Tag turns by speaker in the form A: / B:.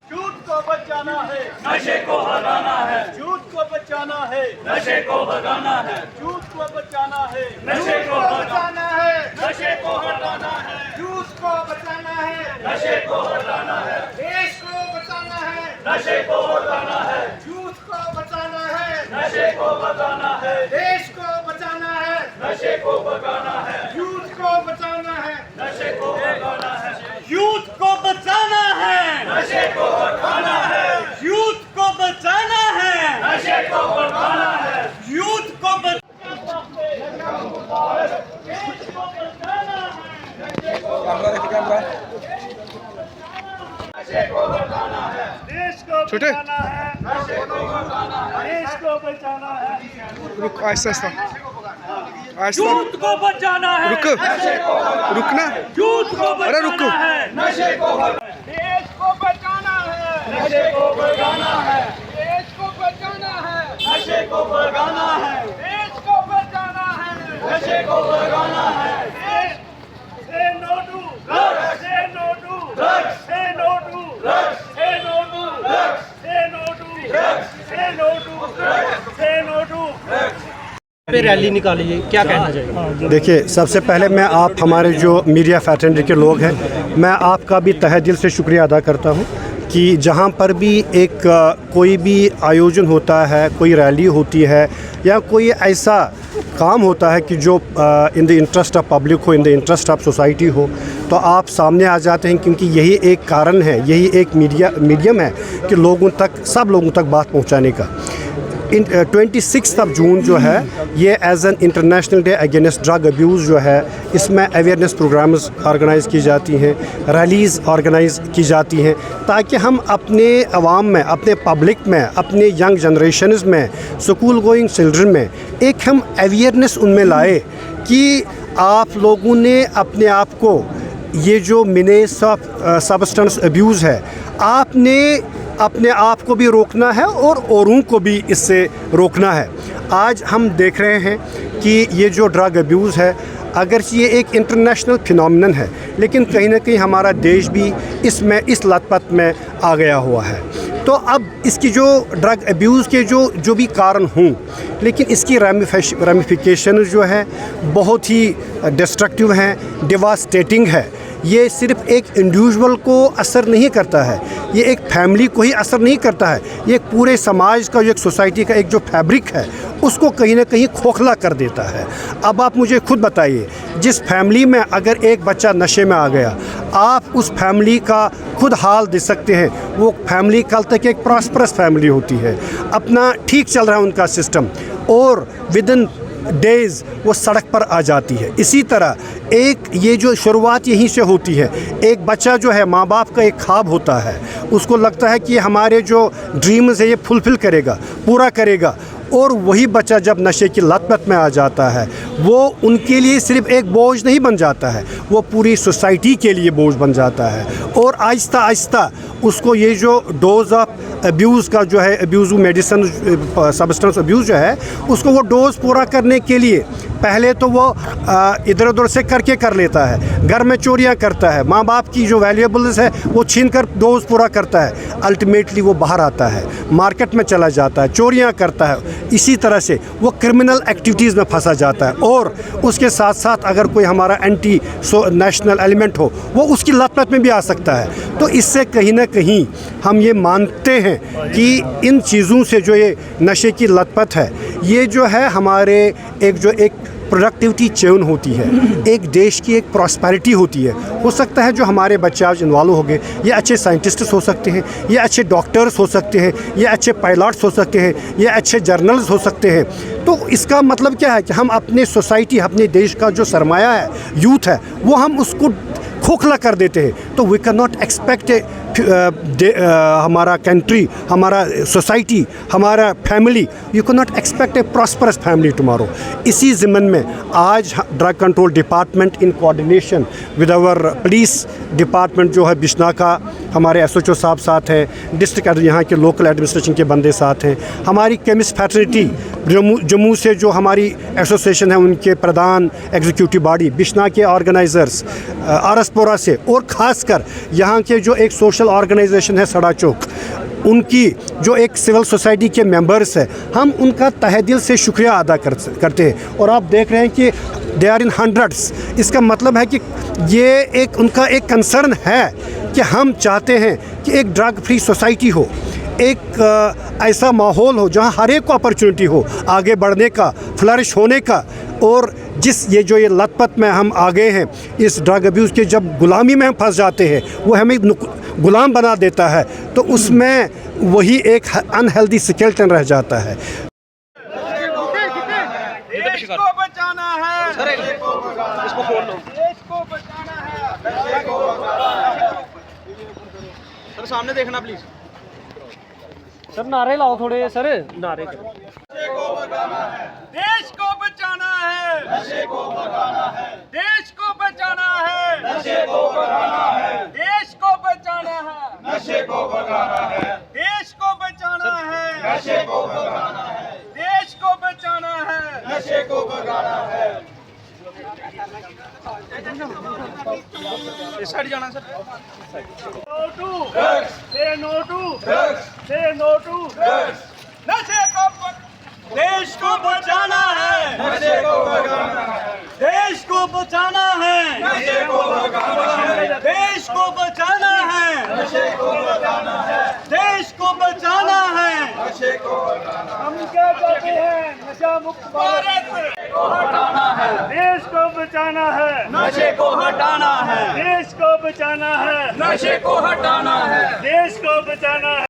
A: झूठ को बचाना है,
B: नशे को भगाना है,
A: झूठ को बचाना है,
B: नशे को भगाना है,
A: झूठ को बचाना है,
B: नशे को
A: बचाना है,
B: नशे को हटाना है,
A: झूठ को बचाना है,
B: नशे को हटाना है,
A: देश को बचाना है,
B: नशे को हटाना है,
A: झूठ को बचाना है,
B: नशे को भगाना है,
A: देश को बचाना है,
B: नशे को भगाना है,
A: झूठ को बचाना है,
B: नशे को भगाना है,
A: यूथ को बचाना है,
B: नशे को हटाना है,
A: यूथ को बचाना है,
B: नशे को भगाना है,
A: यूथ को बचाना है,
B: नशे को हटाना है,
A: देश को बचाना है,
B: नशे को भगाना है,
A: देश को बचाना है,
C: रुक आहिस्ता आहिस्ता आहिस्ता
A: यूथ को बचाना है,
C: रुक रुकना
A: यूथ को
C: अरे रुको
A: बचाना है,
B: नशे को
A: देश को बचाना है,
B: नशे को भगाना है,
A: देश को बचाना है,
B: नशे को भगाना है,
A: देश को बचाना है,
B: नशे को भगाना है,
A: say no to
B: drugs,
A: say no to
B: drugs,
A: say no to
B: drugs,
A: say no to
B: drugs,
A: say no to
B: drugs,
A: say no to say no to
D: पे रैली निकाली है, क्या कहना चाहिए?
E: देखिए, सबसे पहले मैं आप हमारे जो मीडिया फैटर्निटी के लोग हैं, मैं आपका भी तहे दिल से शुक्रिया अदा करता हूं कि जहां पर भी एक कोई भी आयोजन होता है, कोई रैली होती है या कोई ऐसा काम होता है कि जो in the interest of public हो, in the interest of society हो, तो आप सामने आ जाते हैं, क्योंकि यही एक कारण है, यही एक मीडियम है कि लोगों तक, सब लोगों तक बात पहुंचाने का। 26 जून जो है ये as an international day against drug abuse जो है, इसमें अवेयरनेस प्रोग्राम्स ऑर्गेनाइज़ की जाती हैं, रैलीज़ ऑर्गेनाइज़ की जाती हैं, ताकि हम अपने अवाम में, अपने पब्लिक में, अपने यंग जनरेशन्स में, स्कूल गोइंग चिल्ड्रन में एक हम अवेयरनेस उनमें लाए कि आप लोगों ने अपने आप को, ये जो मीनेस ऑफ सब्सटेंस अब्यूज़ है, आपने अपने आप को भी रोकना है और औरों को भी इससे रोकना है। आज हम देख रहे हैं कि ये जो ड्रग अब्यूज़ है, अगर ये एक इंटरनेशनल फिनोमिनन है, लेकिन कहीं ना कहीं हमारा देश भी इसमें, इस लतपत में आ गया हुआ है। तो अब इसकी जो ड्रग अब्यूज़ के जो भी कारण हों, लेकिन इसकी रेमिफिकेशन जो है बहुत ही डिस्ट्रक्टिव हैं, डिवास्टेटिंग है। ये सिर्फ एक इंडिविजुअल को असर नहीं करता है, ये एक फैमिली को ही असर नहीं करता है, ये एक पूरे समाज का, एक सोसाइटी का एक जो फैब्रिक है उसको कहीं ना कहीं खोखला कर देता है। अब आप मुझे खुद बताइए, जिस फैमिली में अगर एक बच्चा नशे में आ गया, आप उस फैमिली का खुद हाल देख सकते हैं। वो फैमिली कल तक एक प्रॉस्परस फैमिली होती है, अपना ठीक चल रहा है उनका सिस्टम, और विदिन डेज़ वो सड़क पर आ जाती है। इसी तरह एक ये जो शुरुआत यहीं से होती है। एक बच्चा जो है, माँ बाप का एक ख्वाब होता है, उसको लगता है कि हमारे जो ड्रीम्स है ये फुलफ़िल करेगा, पूरा करेगा, और वही बच्चा जब नशे की लत में आ जाता है, वो उनके लिए सिर्फ एक बोझ नहीं बन जाता है, वो पूरी सोसाइटी के लिए बोझ बन जाता है। और आहिस्ता आहिस्ता उसको ये जो डोज़ ऑफ अब्यूज़ का जो है, अब्यूज़ मेडिसिन सब्सटेंस अब्यूज़ जो है, उसको वो डोज़ पूरा करने के लिए पहले तो वो इधर उधर से करके कर लेता है, घर में चोरियां करता है, माँ बाप की जो वैल्यूएबल्स है वो छीन कर डोज पूरा करता है, अल्टीमेटली वो बाहर आता है, मार्केट में चला जाता है, चोरियां करता है, इसी तरह से वो क्रिमिनल एक्टिविटीज़ में फंसा जाता है। और उसके साथ साथ अगर कोई हमारा एंटी नेशनल एलिमेंट हो, वो उसकी लत में भी आ सकता है। तो इससे कहीं ना कहीं हम ये मानते हैं कि इन चीज़ों से जो ये नशे की लत है, ये जो है हमारे एक प्रोडक्टिविटी चेन होती है, एक देश की एक प्रॉस्पेरिटी होती है। हो सकता है जो हमारे बच्चे आज इन्वॉल्व हो गए, ये अच्छे साइंटिस्ट्स हो सकते हैं, ये अच्छे डॉक्टर्स हो सकते हैं, ये अच्छे पायलट्स हो सकते हैं, ये अच्छे जर्नल्स हो सकते हैं। तो इसका मतलब क्या है कि हम अपने सोसाइटी, अपने देश का जो सरमाया है, यूथ है, वो हम उसको खोखला कर देते हैं। तो वी कैन नॉट एक्सपेक्ट ए हमारा कंट्री, हमारा सोसाइटी, हमारा family, you can not expect A prosperous family tomorrow. इसी ज़िम्मन में आज drug control department in coordination with our police department जो है बिश्ना का, हमारे SHO साहब साथ हैं, डिस्ट्रिक्ट यहाँ के लोकल एडमिनिस्ट्रेशन के बंदे साथ हैं, हमारी केमिस्ट फैटर्निटी जम्मू से जो हमारी एसोसिएशन है उनके प्रधान एग्जीक्यूटिव बॉडी, बिश्ना के ऑर्गेनाइज़र्स, आरसपोरा से, और ख़ासकर यहाँ के जो एक सोशल ऑर्गेनाइजेशन है सड़ा चौक, उनकी जो एक सिविल सोसाइटी के मेंबर्स हैं, हम उनका तहे दिल से शुक्रिया अदा करते हैं। और आप देख रहे हैं कि दे आर इन हंड्रेड्स। इसका मतलब है कि ये एक उनका एक कंसर्न है कि हम चाहते हैं कि एक ड्रग फ्री सोसाइटी हो, एक ऐसा माहौल हो जहां हर एक को अपॉर्चुनिटी हो आगे बढ़ने का, फ्लरिश होने का। और ये लतपत में हम आ गए हैं, इस ड्रग अब्यूज़ के जब गुलामी में हम फंस जाते हैं, वो हमें गुलाम बना देता है, तो उसमें वही एक अनहेल्दी स्केलेटन रह जाता है।
B: देश को बचाना है, इसको खोल लो। देश को बचाना है,
D: सर सामने देखना प्लीज। सर नारे लाओ थोड़े, सर नारे।
B: देश को बचाना है, नशे को भगाना है, देश को बचाना है, नशे को भगाना है, देश को बचाना है, नशे को भगाना है, देश को बचाना है, नशे को भगाना है, देश को बचाना है, नशे को भगाना है।
D: इस साइड जाना sir.
A: No to drugs. Say no to drugs. Say no to drugs.
B: नशे को देश को बचाना है, नशे को भगाना है, देश को बचाना है, नशे को भगाना है, देश को बचाना है, नशे को भगाना है, देश को बचाना है, नशे को भगाना है।
A: हम क्या चाहते हैं? नशा मुक्त भारत
B: को हटाना है,
A: देश को बचाना है,
B: नशे को हटाना है,
A: देश को बचाना है,
B: नशे को हटाना है।
A: देश को बचाना है।